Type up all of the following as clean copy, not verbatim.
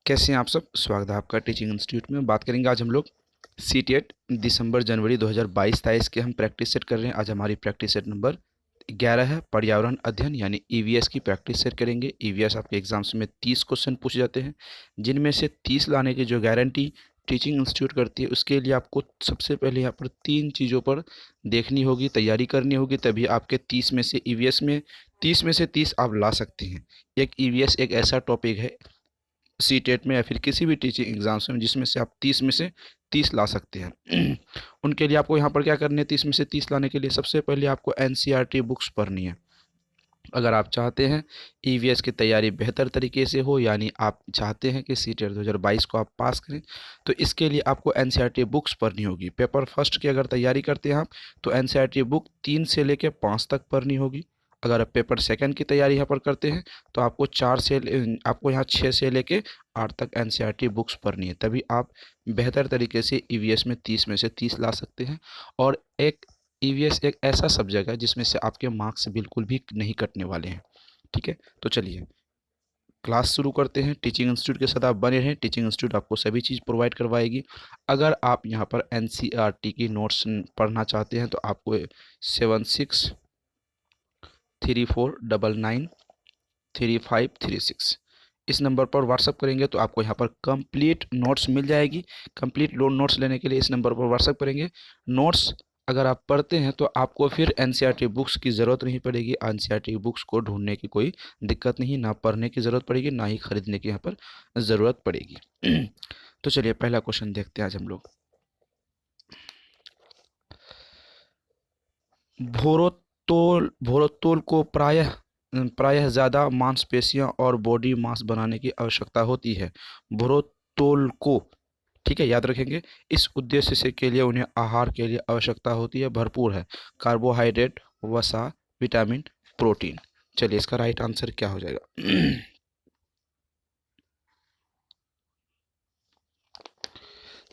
कैसे हैं आप सब। स्वागत है आपका टीचिंग इंस्टीट्यूट में। बात करेंगे आज हम लोग सीटेट दिसंबर जनवरी 2022-23 के हम प्रैक्टिस सेट कर रहे हैं। आज हमारी प्रैक्टिस सेट नंबर 11 है। पर्यावरण अध्ययन यानी ईवीएस की प्रैक्टिस सेट करेंगे। ईवीएस आपके एग्जाम्स में 30 क्वेश्चन पूछे जाते हैं, जिनमें से 30 लाने की जो गारंटी टीचिंग इंस्टीट्यूट करती है, उसके लिए आपको सबसे पहले यहाँ पर 3 चीज़ों पर देखनी होगी, तैयारी करनी होगी, तभी आपके 30 में से ईवीएस में 30 में से 30 आप ला सकते हैं। एक ईवीएस एक ऐसा टॉपिक है सीटेट में या फिर किसी भी टीचिंग एग्जाम्स में जिसमें से आप 30 में से 30 ला सकते हैं। उनके लिए आपको यहाँ पर क्या करना है, 30 में से 30 लाने के लिए सबसे पहले आपको एनसीईआरटी बुक्स पढ़नी है। अगर आप चाहते हैं ईवीएस की तैयारी बेहतर तरीके से हो, यानी आप चाहते हैं कि सीटेट 2022 को आप पास करें, तो इसके लिए आपको एनसीईआरटी बुक्स पढ़नी होगी। पेपर फर्स्ट की अगर तैयारी करते हैं आप, तो एनसीईआरटी बुक 3 से लेकर 5 तक पढ़नी होगी। अगर आप पेपर सेकंड की तैयारी यहाँ पर करते हैं, तो आपको 6 से लेके 8 तक एनसीईआरटी बुक्स पढ़नी है, तभी आप बेहतर तरीके से ईवीएस में 30 में से 30 ला सकते हैं। और एक ईवीएस एक ऐसा सब्जेक्ट है जिसमें से आपके मार्क्स बिल्कुल भी नहीं कटने वाले हैं। ठीक है, तो चलिए क्लास शुरू करते हैं। टीचिंग इंस्टीट्यूट के साथ आप बने रहें। टीचिंग इंस्टीट्यूट आपको सभी चीज़ प्रोवाइड करवाएगी। अगर आप यहाँ पर एनसीईआरटी की नोट्स पढ़ना चाहते हैं, तो आपको 7634993536 इस नंबर पर व्हाट्सअप करेंगे तो आपको यहाँ पर कंप्लीट नोट्स मिल जाएगी। कंप्लीट नोट्स लेने के लिए इस नंबर पर व्हाट्सअप करेंगे। नोट्स अगर आप पढ़ते हैं तो आपको फिर एनसीईआरटी बुक्स की ज़रूरत नहीं पड़ेगी। एनसीईआरटी बुक्स को ढूंढने की कोई दिक्कत नहीं, ना पढ़ने की ज़रूरत पड़ेगी, ना ही खरीदने की यहाँ पर ज़रूरत पड़ेगी। तो चलिए पहला क्वेश्चन देखते हैं आज हम लोग। भारोत्तोल को प्रायः ज़्यादा मांसपेशियां और बॉडी मास बनाने की आवश्यकता होती है। भारोत्तोल को, ठीक है, याद रखेंगे। इस उद्देश्य से के लिए उन्हें आहार के लिए आवश्यकता होती है, भरपूर है, कार्बोहाइड्रेट, वसा, विटामिन, प्रोटीन। चलिए इसका राइट आंसर क्या हो जाएगा।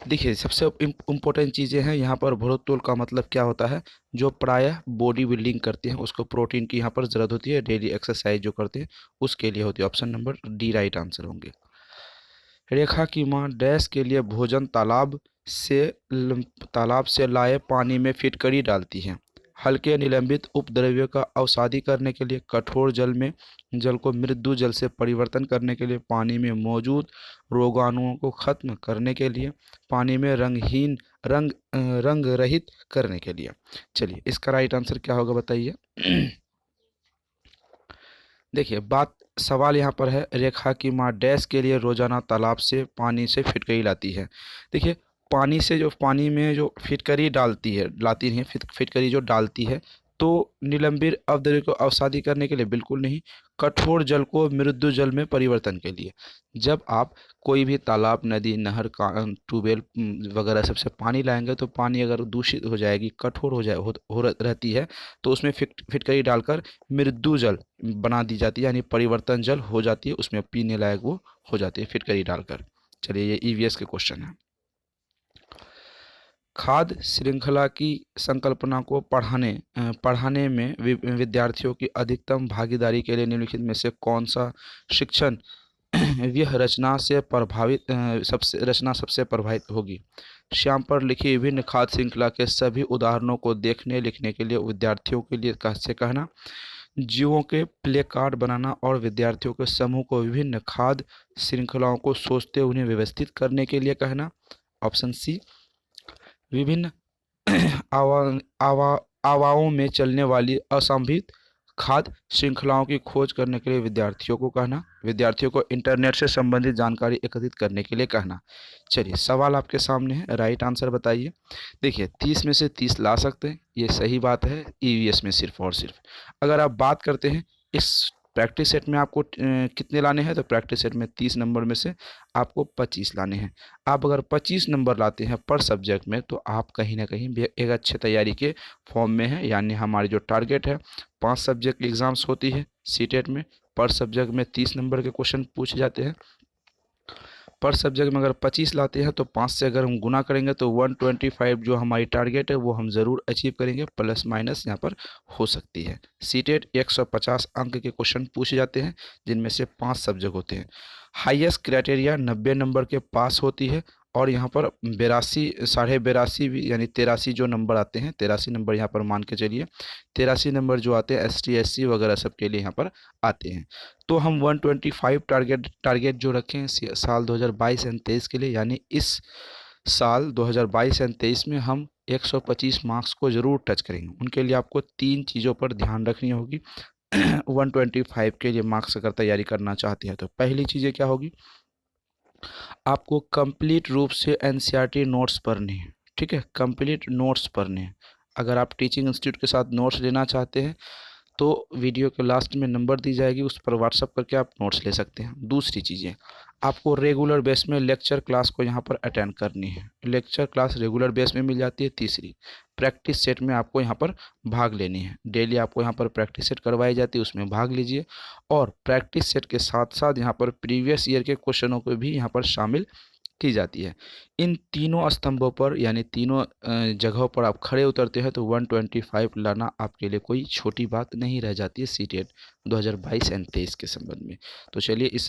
देखिए सबसे इम्पोर्टेंट चीज़ें हैं यहाँ पर। भारोत्तोल का मतलब क्या होता है, जो प्रायः बॉडी बिल्डिंग करते हैं उसको प्रोटीन की यहाँ पर ज़रूरत होती है। डेली एक्सरसाइज जो करते हैं उसके लिए होती है। Option number D right answer होंगे। रेखा की मां डैश के लिए भोजन से तालाब से लाए पानी में फिटकरी डालती हैं। हल्के निलंबित उपद्रव्यों का अवसादी करने के लिए, कठोर जल को मृदु जल से परिवर्तन करने के लिए, पानी में मौजूद रोगाणुओं को खत्म करने के लिए, पानी में रंग रहित करने के लिए। चलिए इसका राइट आंसर क्या होगा बताइए। देखिए सवाल यहाँ पर है, रेखा की माँ डैश के लिए रोजाना तालाब से पानी से फिटकरी लाती है। देखिए पानी में जो फिटकरी लाती है, फिटकरी जो डालती है, तो निलंबित अवद्रव्य को अवसादी करने के लिए बिल्कुल नहीं, कठोर जल को मृदु जल में परिवर्तन के लिए। जब आप कोई भी तालाब, नदी, नहर का, ट्यूबवेल वगैरह सबसे पानी लाएंगे, तो पानी अगर दूषित हो जाएगी, कठोर रहती है, तो उसमें फिटकरी डालकर मृदु जल बना दी जाती है, यानी परिवर्तन जल हो जाती है, उसमें पीने लायक वो हो जाती है फिटकरी डालकर। चलिए ये ईवीएस के क्वेश्चन है। खाद्य श्रृंखला की संकल्पना को पढ़ाने में विद्यार्थियों की अधिकतम भागीदारी के लिए निम्नलिखित में से कौन सा शिक्षण व्यय रचना सबसे प्रभावित होगी। श्याम पर लिखी विभिन्न खाद्य श्रृंखला के सभी उदाहरणों को देखने लिखने के लिए विद्यार्थियों के लिए से कहना। जीवों के प्ले कार्ड बनाना और विद्यार्थियों के समूह को विभिन्न खाद्य श्रृंखलाओं को सोचते उन्हें व्यवस्थित करने के लिए कहना। ऑप्शन सी, विभिन्न आवा, आवा, आवाओं में चलने वाली असंभावित खाद्य श्रृंखलाओं की खोज करने के लिए विद्यार्थियों को कहना। विद्यार्थियों को इंटरनेट से संबंधित जानकारी एकत्रित करने के लिए कहना। चलिए सवाल आपके सामने है, राइट आंसर बताइए। देखिए 30 में से 30 ला सकते हैं, ये सही बात है ईवीएस में सिर्फ और सिर्फ। अगर आप बात करते हैं इस प्रैक्टिस सेट में आपको कितने लाने हैं, तो प्रैक्टिस सेट में 30 नंबर में से आपको 25 लाने हैं। आप अगर 25 नंबर लाते हैं पर सब्जेक्ट में, तो आप कहीं ना कहीं एक अच्छे तैयारी के फॉर्म में है। यानी हमारी जो टारगेट है, 5 सब्जेक्ट की एग्ज़ाम्स होती है सीटेट में, पर सब्जेक्ट में 30 नंबर के क्वेश्चन पूछे जाते हैं। पर सब्जेक्ट में अगर 25 लाते हैं, तो 5 से अगर हम गुना करेंगे तो 125 जो हमारी टारगेट है वो हम ज़रूर अचीव करेंगे। प्लस माइनस यहाँ पर हो सकती है। सीटेट 150 अंक के क्वेश्चन पूछे जाते हैं, जिनमें से 5 सब्जेक्ट होते हैं। हाईएस्ट क्राइटेरिया 90 नंबर के पास होती है और यहाँ पर 82 82.5 भी यानी 83 जो नंबर आते हैं, 83 नंबर यहाँ पर मान के चलिए, 83 नंबर जो आते हैं ST SC वगैरह सब के लिए यहाँ पर आते हैं। तो हम 125 टारगेट जो रखे हैं साल 2022 एंड 23 के लिए, यानी इस साल 2022 एंड 23 में हम 125 मार्क्स को ज़रूर टच करेंगे। उनके लिए आपको 3 चीज़ों पर ध्यान रखनी होगी 125 के लिए मार्क्स अगर तैयारी करना चाहते हैं तो। पहली चीज़ें क्या होगी, आपको कंप्लीट रूप से NCERT नोट्स पढ़ने हैं, ठीक है, कंप्लीट नोट्स पढ़ने हैं। अगर आप टीचिंग इंस्टीट्यूट के साथ नोट्स लेना चाहते हैं तो वीडियो के लास्ट में नंबर दी जाएगी, उस पर व्हाट्सअप करके आप नोट्स ले सकते हैं। दूसरी चीज़ें, आपको रेगुलर बेस में लेक्चर क्लास को यहाँ पर अटेंड करनी है, लेक्चर क्लास रेगुलर बेस में मिल जाती है। तीसरी, प्रैक्टिस सेट में आपको यहाँ पर भाग लेनी है, डेली आपको यहाँ पर प्रैक्टिस सेट करवाई जाती है, उसमें भाग लीजिए। और प्रैक्टिस सेट के साथ साथ यहाँ पर प्रीवियस ईयर के क्वेश्चनों को भी यहाँ पर शामिल की जाती है। इन तीनों स्तंभों पर यानी तीनों जगहों पर आप खड़े उतरते हैं तो 125 लाना आपके लिए कोई छोटी बात नहीं रह जाती है सीटेट 2022 एंड 23 के संबंध में। तो चलिए इस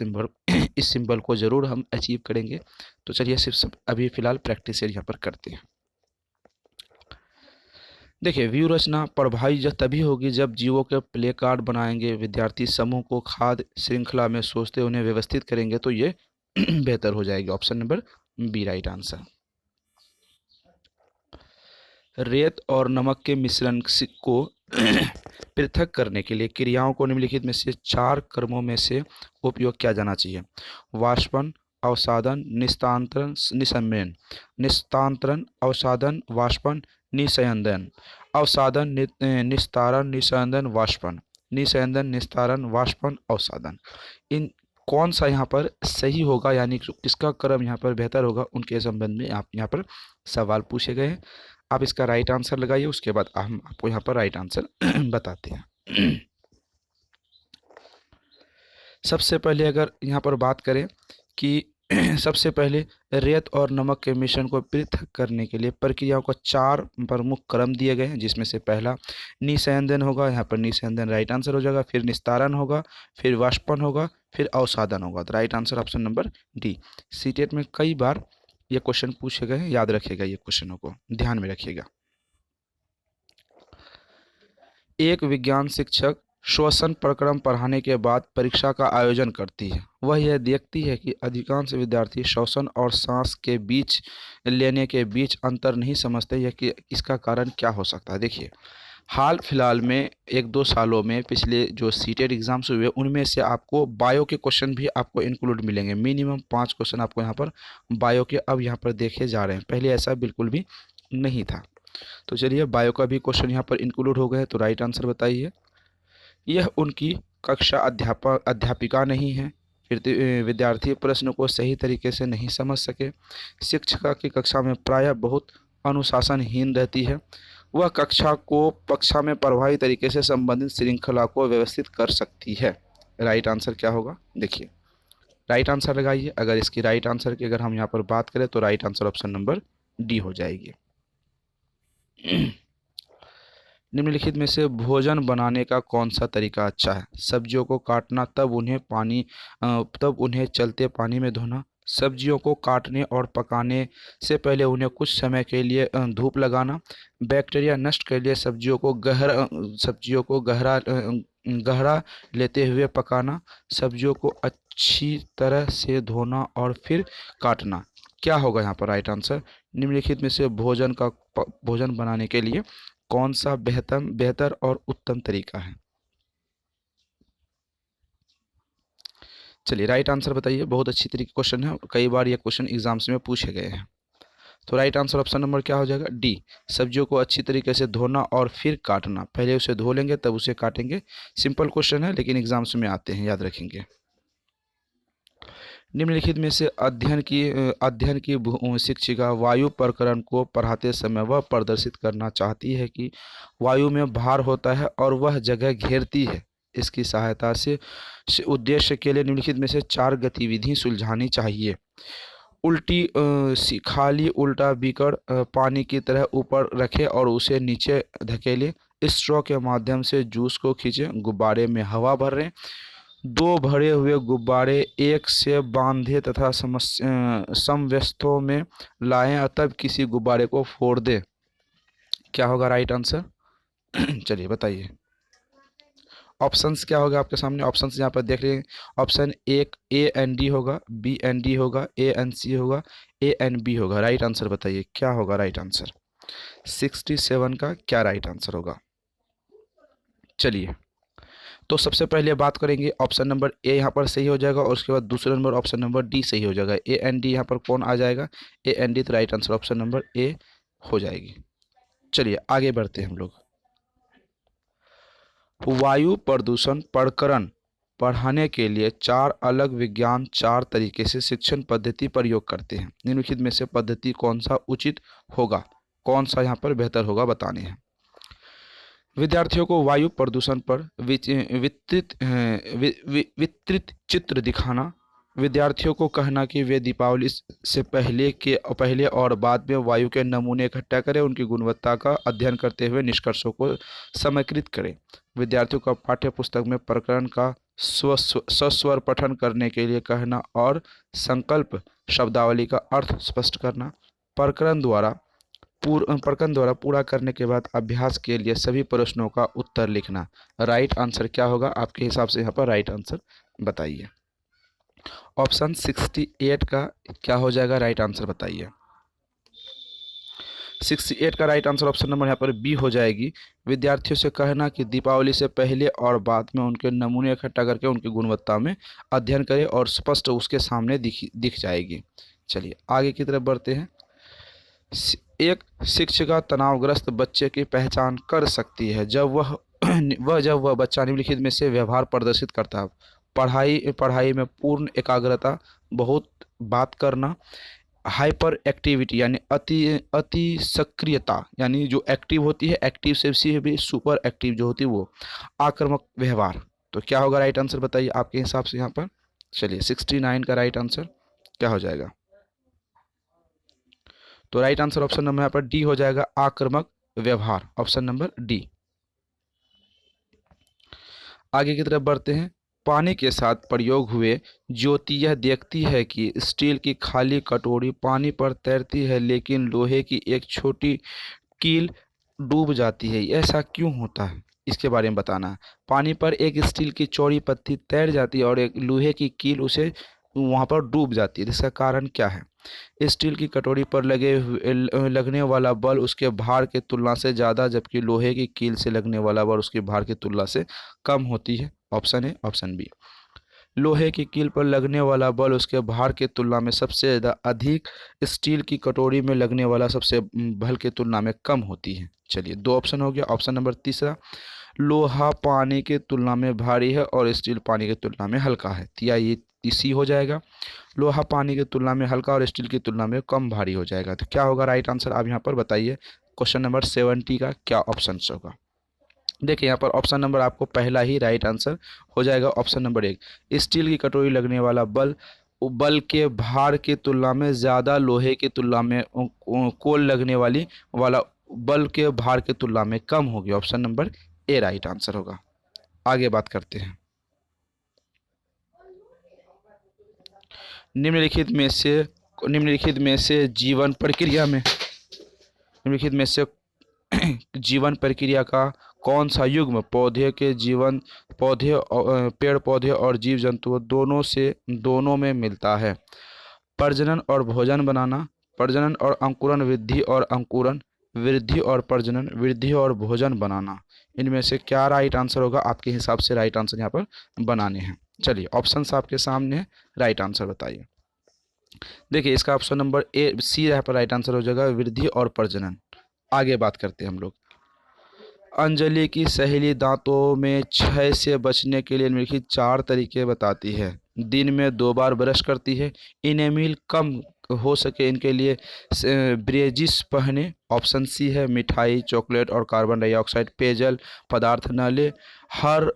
सिंबल को ज़रूर हम अचीव करेंगे। तो चलिए सिर्फ अभी फ़िलहाल प्रैक्टिस यहाँ पर करते हैं। देखिए, व्यू रचना प्रभावी तभी होगी जब जीवों के प्ले कार्ड बनाएंगे, विद्यार्थी समूह को खाद्य श्रृंखला में सोचते उन्हें व्यवस्थित करेंगे तो ये बेहतर हो जाएगी। Option number B right answer. रेत और नमक के मिश्रण को पृथक करने के लिए क्रियाओं को निम्नलिखित में से 4 क्रमों में से उपयोग किया जाना चाहिए। वाष्पन, अवसादन, निस्तांतरण, निसंयन। निस्तांतरण, अवसादन, वाष्पन, निस्यंदन। अवसादन, निस्तारण, निस्यंदन, वाष्पन। निस्यंदन, निस्तारण, वाष्पन, अवसादन। इन कौन सा यहाँ पर सही होगा यानी किसका क्रम यहाँ पर बेहतर होगा, उनके संबंध में आप यहाँ पर सवाल पूछे गए हैं। आप इसका राइट आंसर लगाइए, उसके बाद हम आपको यहाँ पर राइट आंसर बताते हैं। सबसे पहले अगर यहाँ पर बात करें कि सबसे पहले रेत और नमक के मिश्रण को पृथक करने के लिए प्रक्रियाओं का 4 प्रमुख क्रम दिए गए हैं, जिसमें से पहला निस्यंदन होगा, यहाँ पर निस्यंदन राइट आंसर हो जाएगा। फिर निस्तारण होगा, फिर वाष्पन होगा, फिर अवसादन होगा। तो right answer option number D. CTET में कई बार ये क्वेश्चन पूछे गए हैं, याद रखिएगा, ये क्वेश्चनों को ध्यान में रखिएगा। एक विज्ञान शिक्षक श्वसन प्रक्रम पढ़ाने के बाद परीक्षा का आयोजन करती है। वह यह देखती है कि अधिकांश विद्यार्थी श्वसन और सांस के बीच लेने के बीच अंतर नहीं समझते। यह कि इसका कारण क्या हो सकता है। देखिए, हाल फिलहाल में 1-2 सालों में पिछले जो सीटेट एग्जाम्स हुए उनमें से आपको बायो के क्वेश्चन भी आपको इंक्लूड मिलेंगे। मिनिमम 5 क्वेश्चन आपको यहाँ पर बायो के अब यहाँ पर देखे जा रहे हैं, पहले ऐसा बिल्कुल भी नहीं था। तो चलिए, बायो का भी क्वेश्चन यहाँ पर इंक्लूड हो गए। तो राइट आंसर बताइए। यह उनकी कक्षा अध्यापिका नहीं है। फिर विद्यार्थी प्रश्न को सही तरीके से नहीं समझ सके। शिक्षिका की कक्षा में प्रायः बहुत अनुशासनहीन रहती है। वह कक्षा में प्रभावी तरीके से संबंधित श्रृंखला को व्यवस्थित कर सकती है। राइट आंसर क्या होगा, देखिए, राइट आंसर लगाइए। अगर इसकी राइट आंसर की अगर हम यहाँ पर बात करें तो right answer option number D हो जाएगी। निम्नलिखित में से भोजन बनाने का कौन सा तरीका अच्छा है। सब्जियों को काटना, तब उन्हें चलते पानी में धोना। सब्जियों को काटने और पकाने से पहले उन्हें कुछ समय के लिए धूप लगाना। बैक्टीरिया नष्ट के लिए सब्जियों को गहरा लेते हुए पकाना। सब्जियों को अच्छी तरह से धोना और फिर काटना। क्या होगा यहाँ पर राइट आंसर। निम्नलिखित में से भोजन बनाने के लिए कौन सा बेहतर और उत्तम तरीका है। चलिए, राइट आंसर बताइए। बहुत अच्छी तरीके क्वेश्चन है, कई बार ये क्वेश्चन एग्जाम्स में पूछे गए हैं। तो राइट आंसर ऑप्शन नंबर क्या हो जाएगा, डी। सब्जियों को अच्छी तरीके से धोना और फिर काटना। पहले उसे धो लेंगे तब उसे काटेंगे। सिंपल क्वेश्चन है लेकिन एग्जाम्स में आते हैं, याद रखेंगे। निम्नलिखित में से अध्ययन की शिक्षिका वायु प्रकरण को पढ़ाते समय वह प्रदर्शित करना चाहती है कि वायु में भार होता है और वह जगह घेरती है। इसकी सहायता से उद्देश्य के लिए निम्नलिखित में से 4 गतिविधि सुलझानी चाहिए। खाली उल्टा बीकर पानी की तरह ऊपर रखें और उसे नीचे धकेलें। स्ट्रॉ के माध्यम से जूस को खींचें। गुब्बारे में हवा भरें। दो भरे हुए गुब्बारे एक से बांधे तथा समव्यस्तों में लाएं और तब किसी गुब्बारे को फोड़ दें। क्या होगा राइट आंसर? चलिए बताइए। ऑप्शंस क्या होगा आपके सामने? ऑप्शंस यहाँ पर देख रहे हैं। ऑप्शन एक ए एन डी होगा, बी एन डी होगा, ए एन सी होगा, ए एन बी होगा। राइट आंसर बताइए क्या होगा राइट आंसर? 67 का क्या राइट आंसर होगा? चलिए, तो सबसे पहले बात करेंगे ऑप्शन नंबर ए यहाँ पर सही हो जाएगा और उसके बाद दूसरा नंबर ऑप्शन नंबर डी सही हो जाएगा। ए एन डी यहाँ पर कौन आ जाएगा? A N D. तो राइट आंसर ऑप्शन नंबर ए हो जाएगी। चलिए आगे बढ़ते हैं हम लोग। वायु प्रदूषण प्रकरण पढ़ाने के लिए चार अलग विज्ञान चार तरीके से शिक्षण पद्धति प्रयोग करते हैं। निम्नलिखित में से पद्धति कौन सा उचित होगा, कौन सा यहाँ पर बेहतर होगा बताने हैं। विद्यार्थियों को वायु प्रदूषण पर विस्तृत चित्र दिखाना। विद्यार्थियों को कहना कि वे दीपावली से पहले और बाद में वायु के नमूने इकट्ठा करें, उनकी गुणवत्ता का अध्ययन करते हुए निष्कर्षों को समेकित करें। विद्यार्थियों का पाठ्य पुस्तक में प्रकरण का सस्वर पठन करने के लिए कहना और संकल्प शब्दावली का अर्थ स्पष्ट करना। प्रकरण द्वारा पूरा करने के बाद अभ्यास के लिए सभी प्रश्नों का उत्तर लिखना। राइट आंसर क्या होगा आपके हिसाब से? यहाँ पर राइट आंसर बताइए। ऑप्शन 68 का क्या हो जाएगा राइट आंसर बताइए? 68 का राइट आंसर ऑप्शन नंबर यहाँ पर बी हो जाएगी। विद्यार्थियों से कहना कि दीपावली से पहले और बाद में उनके नमूने इकट्ठा करके उनकी गुणवत्ता में अध्ययन करें और स्पष्ट उसके सामने दिख जाएगी। चलिए आगे की तरफ बढ़ते हैं। एक शिक्षिका तनावग्रस्त बच्चे की पहचान कर सकती है जब वह बच्चा निम्नलिखित में से व्यवहार प्रदर्शित करता है। पढ़ाई में पूर्ण एकाग्रता, बहुत बात करना, हाइपर एक्टिविटी यानी अति सक्रियता यानी जो एक्टिव होती है, एक्टिव से भी सुपर एक्टिव जो होती है वो, आक्रामक व्यवहार। तो क्या होगा राइट आंसर बताइए आपके हिसाब से यहाँ पर? चलिए 69 का राइट आंसर क्या हो जाएगा? तो राइट आंसर ऑप्शन नंबर यहाँ पर डी हो जाएगा, आक्रामक व्यवहार। Option number D. आगे की तरफ बढ़ते हैं। पानी के साथ प्रयोग हुए ज्योति यह देखती है कि स्टील की खाली कटोरी पानी पर तैरती है लेकिन लोहे की एक छोटी कील डूब जाती है। ऐसा क्यों होता है इसके बारे में बताना है। पानी पर एक स्टील की चौड़ी पत्ती तैर जाती है और एक लोहे की कील उसे वहाँ पर डूब जाती है। इसका कारण क्या है? स्टील की कटोरी पर लगने वाला बल उसके भार की तुलना से ज़्यादा जबकि लोहे की कील से लगने वाला बल उसके भार की तुलना से कम होती है। Option A option B. लोहे की कील पर लगने वाला बल उसके भार की तुलना में सबसे ज़्यादा अधिक, स्टील की कटोरी में लगने वाला सबसे बल की तुलना में कम होती है। चलिए दो ऑप्शन हो गया। ऑप्शन नंबर तीसरा, लोहा पानी की तुलना में भारी है और स्टील पानी की तुलना में हल्का है। या ये सी हो जाएगा, लोहा पानी की तुलना में हल्का और स्टील की तुलना में कम भारी हो जाएगा। तो क्या होगा राइट आंसर आप यहाँ पर बताइए। क्वेश्चन नंबर 70 का क्या ऑप्शन होगा? देखिए यहाँ पर ऑप्शन नंबर आपको पहला ही राइट आंसर हो जाएगा। ऑप्शन नंबर एक, स्टील की कटोरी लगने वाला बल के भार की तुलना में ज़्यादा, लोहे की तुलना में कोल लगने वाला बल के भार की तुलना में कम होगी। ऑप्शन नंबर ए राइट आंसर होगा। आगे बात करते हैं। निम्नलिखित में से जीवन प्रक्रिया का कौन सा युग्म पेड़ पौधे और जीव जंतुओं दोनों में मिलता है? प्रजनन और भोजन बनाना, प्रजनन और अंकुरण, वृद्धि और प्रजनन, वृद्धि और भोजन बनाना। इनमें से क्या राइट आंसर होगा आपके हिसाब से? राइट आंसर यहाँ पर बनाने हैं। चलिए ऑप्शंस आपके सामने है, राइट आंसर बताइए। देखिए इसका ऑप्शन नंबर ए सी यहाँ पर राइट आंसर हो जाएगा, वृद्धि और प्रजनन। आगे बात करते हैं हम लोग। अंजलि की सहेली दांतों में क्षय से बचने के लिए निम्नलिखित 4 तरीके बताती है। दिन में 2 बार ब्रश करती है, इनेमिल कम हो सके इनके लिए ब्रेजिस पहने। ऑप्शन सी है, मिठाई, चॉकलेट और कार्बन डाइऑक्साइड पेयजल पदार्थ न ले, हर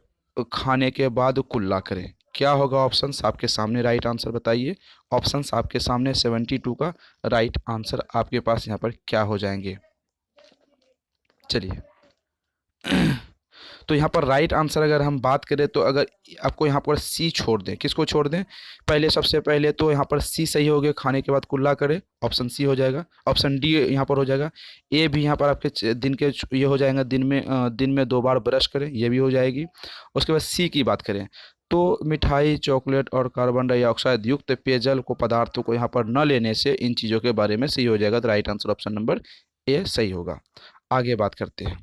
खाने के बाद कुल्ला करें। क्या होगा ऑप्शंस आपके सामने? राइट आंसर बताइए। ऑप्शंस आपके सामने 72 का राइट आंसर आपके पास यहाँ पर क्या हो जाएंगे? चलिए तो यहाँ पर राइट आंसर अगर हम बात करें तो अगर आपको यहाँ पर सी छोड़ दें, किसको छोड़ दें, पहले सबसे पहले तो यहाँ पर सी सही हो गया, खाने के बाद कुल्ला करें, ऑप्शन सी हो जाएगा, ऑप्शन डी यहाँ पर हो जाएगा, ए भी यहाँ पर आपके दिन के ये हो जाएगा, दिन में 2 बार ब्रश करें, ये भी हो जाएगी। उसके बाद सी की बात करें तो मिठाई, चॉकलेट और कार्बन डाइऑक्साइड युक्त पेयजल को पदार्थों को यहाँ पर न लेने से इन चीज़ों के बारे में सही हो जाएगा। तो राइट आंसर ऑप्शन नंबर ए सही होगा। आगे बात करते हैं,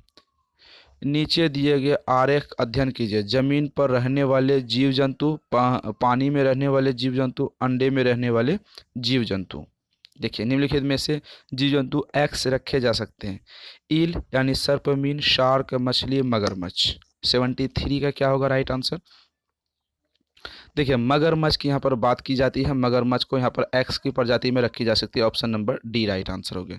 नीचे दिए गए आरेख अध्ययन कीजिए। जमीन पर रहने वाले जीव जंतु, पानी में रहने वाले जीव जंतु, अंडे में रहने वाले जीव जंतु। देखिए निम्नलिखित में से जीव जंतु एक्स रखे जा सकते हैं। ईल यानी सर्पमीन, शार्क मछली, मगरमच्छ। 73 का क्या होगा राइट आंसर। देखिए मगरमच्छ की यहाँ पर बात की जाती है, मगरमच्छ को यहाँ पर एक्स की प्रजाति में रखी जा सकती है, option number D right answer हो गया।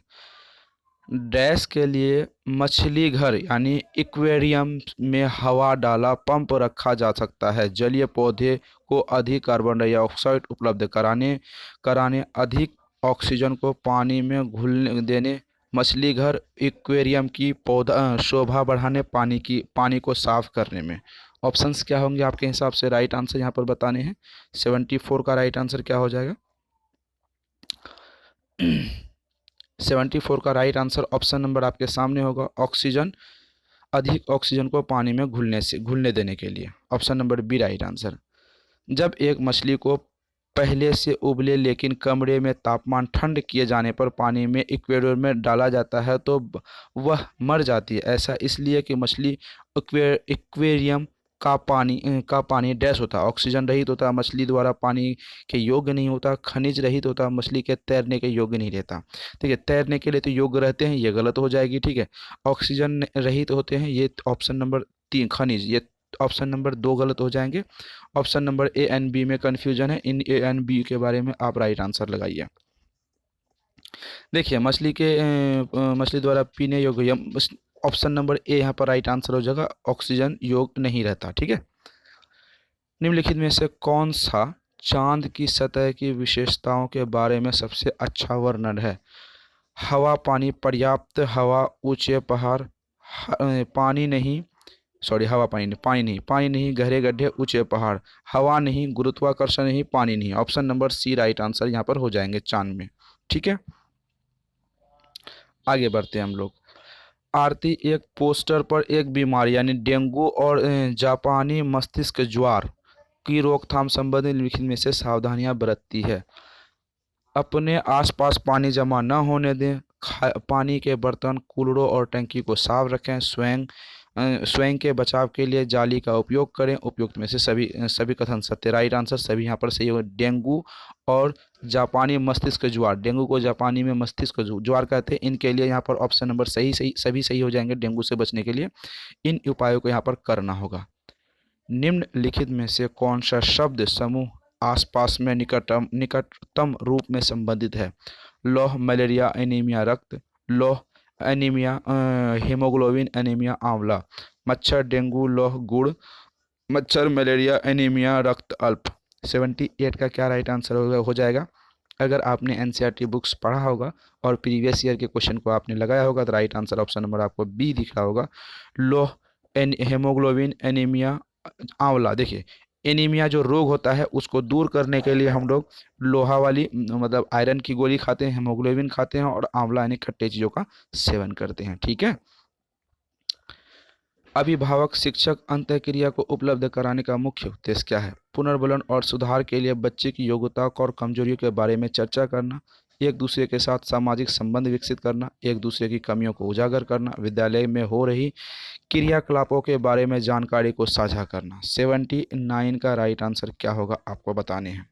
डैश के लिए मछली घर यानी एक्वेरियम में हवा डाला पंप रखा जा सकता है। जलीय पौधे को अधिक कार्बन डाइऑक्साइड उपलब्ध कराने कराने अधिक ऑक्सीजन को पानी में घुलने देने। मछली घर एक्वेरियम की पौधा शोभा बढ़ाने, पानी को साफ करने में। ऑप्शंस क्या होंगे आपके हिसाब से राइट आंसर यहाँ पर बताने हैं। 74 का राइट आंसर क्या हो जाएगा। 74 का राइट आंसर ऑप्शन नंबर आपके सामने होगा, ऑक्सीजन, अधिक ऑक्सीजन को पानी में घुलने देने के लिए, option number B right answer. जब एक मछली को पहले से उबले लेकिन कमरे में तापमान ठंड किए जाने पर पानी में इक्वेटर में डाला जाता है तो वह मर जाती है। ऐसा इसलिए कि मछली इक्वेरियम का पानी डैश होता है, ऑक्सीजन रहित होता है, मछली द्वारा पानी के योग्य नहीं होता, खनिज रहित होता है, मछली के तैरने के योग्य नहीं रहता। ठीक है, तैरने के लिए तो योग्य रहते हैं, ये गलत हो जाएगी। ठीक है, ऑक्सीजन रहित होते हैं, ये ऑप्शन नंबर 3 खनिज, ये ऑप्शन नंबर 2 गलत हो जाएंगे। Option number A and B में कन्फ्यूजन है, इन ए एंड बी के बारे में आप राइट आंसर लगाइए। देखिए मछली द्वारा पीने योग्य, ऑप्शन नंबर ए यहाँ पर राइट आंसर हो जाएगा, ऑक्सीजन योग्य नहीं रहता। ठीक है, निम्नलिखित में से कौन सा चांद की सतह की विशेषताओं के बारे में सबसे अच्छा वर्णन है। हवा, पानी, पर्याप्त हवा, ऊंचे पहाड़, पानी नहीं, सॉरी हवा पानी नहीं, गहरे गड्ढे, ऊंचे पहाड़, हवा नहीं, गुरुत्वाकर्षण नहीं, पानी नहीं। Option number C right answer यहाँ पर हो जाएंगे चांद में। ठीक है, आगे बढ़ते हैं हम लोग। आरती एक पोस्टर पर एक बीमारी यानी डेंगू और जापानी मस्तिष्क ज्वर की रोकथाम संबंधी निम्नलिखित में से सावधानियां बरतती है। अपने आसपास पानी जमा न होने दें, पानी के बर्तन, कूलरों और टंकी को साफ रखें, स्वयं के बचाव के लिए जाली का उपयोग करें। उपयुक्त में से सभी कथन सत्य, राइट आंसर सभी यहाँ पर सही होगा। डेंगू और जापानी मस्तिष्क ज्वर, डेंगू को जापानी में मस्तिष्क ज्वर कहते हैं, इनके लिए यहाँ पर ऑप्शन नंबर सभी सही हो जाएंगे। डेंगू से बचने के लिए इन उपायों को यहाँ पर करना होगा। निम्नलिखित में से कौन सा शब्द समूह आसपास में निकटतम रूप में संबंधित है। लौह, मलेरिया, एनीमिया, रक्त, लौह एनीमिया, हीमोग्लोबिन, एनीमिया, आंवला, मच्छर, डेंगू, लौह, गुड़, मच्छर, मलेरिया, एनीमिया, रक्त, अल्प। 78 का क्या राइट आंसर हो जाएगा। अगर आपने एनसीईआरटी बुक्स पढ़ा होगा और प्रीवियस ईयर के क्वेश्चन को आपने लगाया होगा तो राइट आंसर ऑप्शन नंबर आपको बी दिख रहा होगा, लौह, हेमोग्लोबिन, एनीमिया, आंवला। देखिए एनीमिया जो रोग होता है उसको दूर करने के लिए हम लोग लोहा वाली मतलब आयरन की गोली खाते हैं, हेमोग्लोबिन खाते हैं और आंवला यानी खट्टे चीज़ों का सेवन करते हैं। ठीक है, अभिभावक शिक्षक अंतःक्रिया को उपलब्ध कराने का मुख्य उद्देश्य क्या है। पुनर्बलन और सुधार के लिए बच्चे की योग्यता और कमजोरियों के बारे में चर्चा करना, एक दूसरे के साथ सामाजिक संबंध विकसित करना, एक दूसरे की कमियों को उजागर करना, विद्यालय में हो रही क्रियाकलापों के बारे में जानकारी को साझा करना। 79 का राइट आंसर क्या होगा आपको बताने हैं।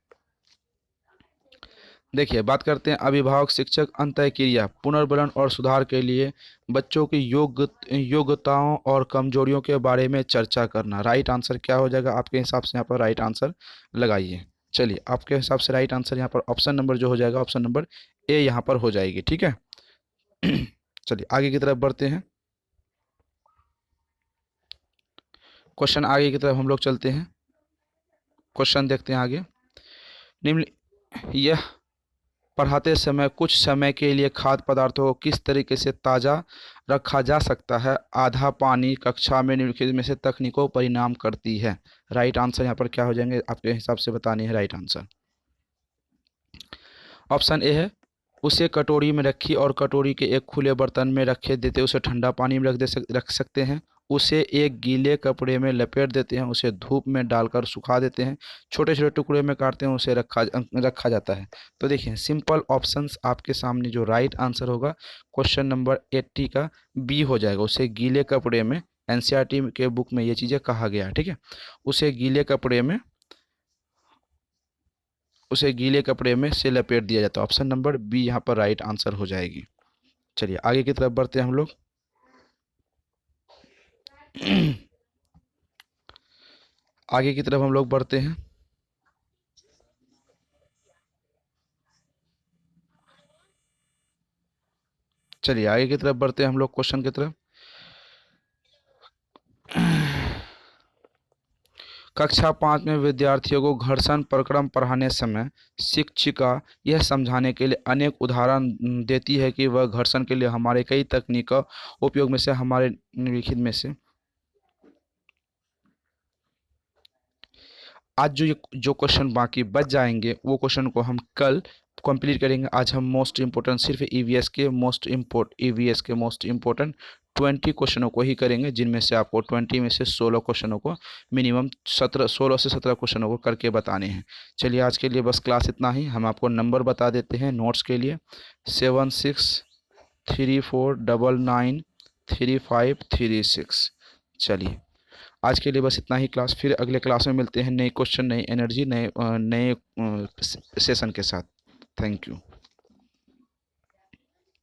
देखिए बात करते हैं अभिभावक शिक्षक अंतःक्रिया पुनर्बलन और सुधार के लिए बच्चों की योग्यताओं और कमजोरियों के बारे में चर्चा करना। राइट आंसर क्या हो जाएगा आपके हिसाब से यहाँ पर राइट आंसर लगाइए। चलिए आपके हिसाब से राइट आंसर यहाँ पर ऑप्शन नंबर जो हो जाएगा ऑप्शन नंबर ए यहाँ पर हो जाएगी। ठीक है चलिए आगे की तरफ बढ़ते हैं, क्वेश्चन आगे की तरफ हम लोग चलते हैं। क्वेश्चन देखते हैं आगे। निम्न यह पढ़ाते समय कुछ समय के लिए खाद्य पदार्थों को किस तरीके से ताज़ा रखा जा सकता है? आधा पानी कक्षा में निम्नलिखित में से तकनीकों परिणाम करती है। राइट आंसर यहाँ पर क्या हो जाएंगे आपके हिसाब से बतानी है राइट आंसर। ऑप्शन ए है उसे कटोरी में रखी और कटोरी के एक खुले बर्तन में रखे देते उसे ठंडा पानी में रख सकते हैं। उसे एक गीले कपड़े में लपेट देते हैं, उसे धूप में डालकर सुखा देते हैं, छोटे छोटे टुकड़े में काटते हैं, उसे रखा जाता है। तो देखिए सिंपल ऑप्शंस आपके सामने जो राइट आंसर होगा क्वेश्चन नंबर 80 का बी हो जाएगा। उसे गीले कपड़े में, एनसीईआरटी के बुक में ये चीज़ें कहा गया है, ठीक है। उसे गीले कपड़े में से लपेट दिया जाता है। ऑप्शन नंबर बी यहाँ पर राइट आंसर हो जाएगी। चलिए आगे की तरफ बढ़ते हैं हम लोग। आगे की तरफ हम लोग बढ़ते हैं। चलिए आगे की तरफ बढ़ते हैं हम लोग क्वेश्चन की तरफ। कक्षा 5 में विद्यार्थियों को घर्षण प्रक्रम पढ़ाने समय शिक्षिका यह समझाने के लिए अनेक उदाहरण देती है कि वह घर्षण के लिए हमारे कई तकनीक का उपयोग में से हमारे निम्नलिखित में से आज जो क्वेश्चन बाकी बच जाएंगे वो क्वेश्चन को हम कल कंप्लीट करेंगे। आज हम मोस्ट इंपोर्टेंट सिर्फ ईवीएस के मोस्ट इंपोर्टेंट 20 क्वेश्चनों को ही करेंगे, जिनमें से आपको 20 में से 16 क्वेश्चनों को मिनिमम 16 से 17 क्वेश्चनों को करके बताने हैं। चलिए आज के लिए बस क्लास इतना ही। हम आपको नंबर बता देते हैं नोट्स के लिए 7634993536। चलिए आज के लिए बस इतना ही क्लास, फिर अगले क्लास में मिलते हैं नए क्वेश्चन, नई एनर्जी, नए सेशन के साथ। Thank you.